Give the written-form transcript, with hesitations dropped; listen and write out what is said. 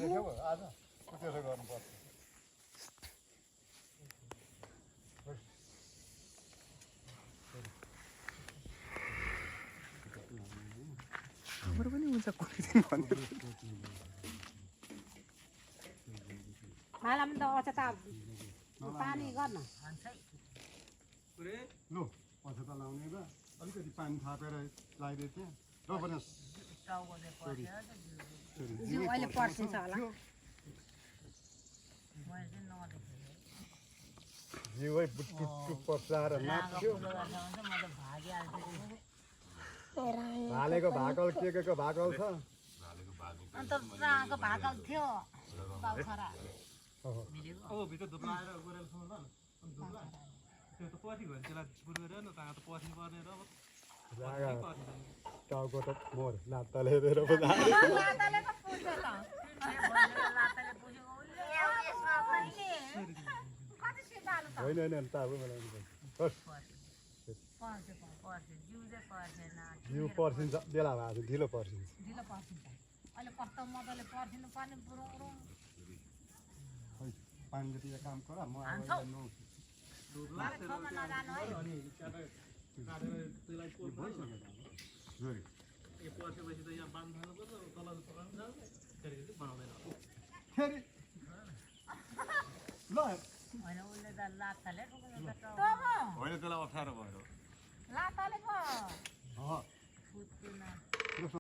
देख्यौ आज त्यसो गर्नुपर्छ हाम्रो पनि हुन्छ कुनै दिन भन्नु मालाम त अचता पानी गर्न लु पछाता लाउने र अलिकति पानी थापेर लगाइदिए थिएँ र पनि जिउ अहिले पर्सिन्छ होला जिउै टुक पचाएर नाच्यो भालेको भाकल के भाकल छ अन्त राको भाकल थियो बाउखरा अब भित्र धुप लाएर गोरेल सुन ल धुप ला त्यो त पछि भयो त्यसलाई सुरु गरेर न ता त पछि पर्ने र टाउको त मोर लात्ताले दिएर लाताले त पुज्छ त लाताले पुजेको यसमा पनि कति सिधालो त होइन होइन ताबु मलाई पर्छ जिउ चाहिँ पर्दैन जिउ पर्सिन्छ बेला भएको ढिलो पर्सिन्छ ढिलो पर्सिन्छ अहिले कस्तो मजाले पर्सिनु पर्ने पुरो पानी जति काम गर म ठाउँमा नजानु है अनि काटेर त्यसलाई यो पर्सेपछि त यहाँ बाँध थाल्नुपर्छ तल पकाउनु जान्छ फेरि बनाउँदैन फेरि ल होइन उसले त लाताले होइन त्यसलाई अप्ठ्यारो भयो लाताले पो अँ फुट्दैन